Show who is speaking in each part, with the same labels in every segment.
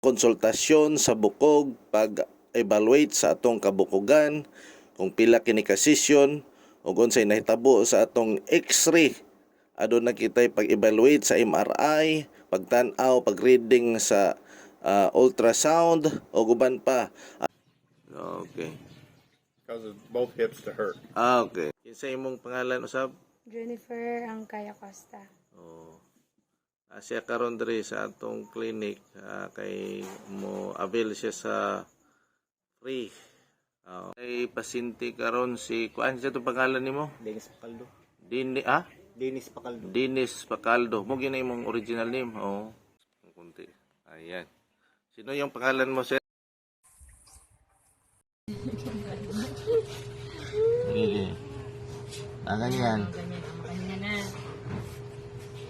Speaker 1: konsultasyon sa bukog, pag-evaluate sa atong kabukogan, kung pila kini ka session, ug unsay nahitabo sa atong X-ray. Adto na kitay pag-evaluate sa MRI, pagtan-aw, pag-reading sa ultrasound o guban pa. Okay.
Speaker 2: Causes both hips to hurt.
Speaker 1: Okay. Kinsa imong pangalan usab?
Speaker 3: Jennifer Angkaya Costa.
Speaker 1: Oh. Siya karon diri sa atong clinic kay mo avail siya sa free. Kay pasyente karon si kuan siya to pangalan nimo?
Speaker 4: Dennis Pacaldo.
Speaker 1: Dennis
Speaker 4: Pacaldo.
Speaker 1: Dennis Pacaldo. Mo gina imong original name. Oh. Kunti. Ayan. Sino yung pangalan mo, sir? Sige. Ganyan.
Speaker 3: Ganyan na.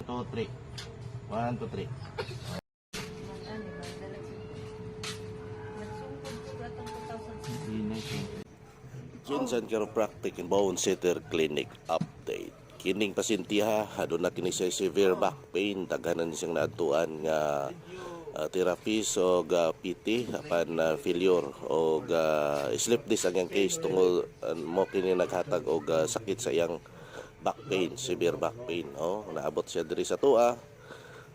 Speaker 1: 2, 3. 1, 2, 3. Johnson Chiropractic and Bone Center Clinic update. Kining pasyentiha aduna kini sa severe back pain, daghanan siyang naatuan nga therapist o PT apan failure o sleep disc ang iyang case tungod mo kini naghatag og sakit sa iyang back pain, severe back pain. Naabot siya diri sa tua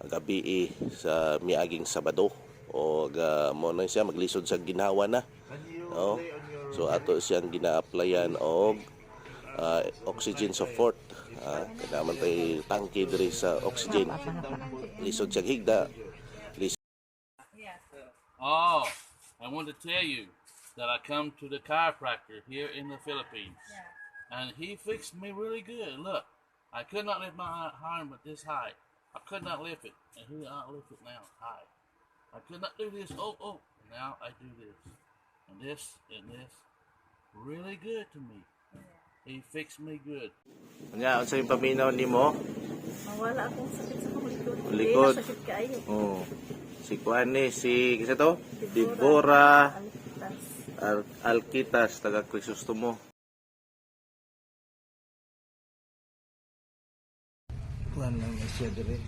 Speaker 1: gabi sa miaging Sabado o mo na siya maglisod sa ginhawa na. So ato siyang gina-applyan og oxygen support. Kailangan tay tangke diri sa oxygen. Lisod siya higda.
Speaker 5: Oh, I want to tell you that I come to the chiropractor here in the Philippines. And he fixed me really good. Look, I could not lift my arm but this high. I could not lift it. And here I lift it now, high. I could not do this. Oh. Now I do this. And this. Really good to me. He fixed me good.
Speaker 1: Nya unsa yung paminaw nimo?
Speaker 3: Mawala akong sakit sa likod.
Speaker 1: Likod.
Speaker 3: Sakit kaayo.
Speaker 1: Oh. Si kuan si kisa to? Deborah Alquitas taga Crisostomo.
Speaker 4: Kuan lang siya dire.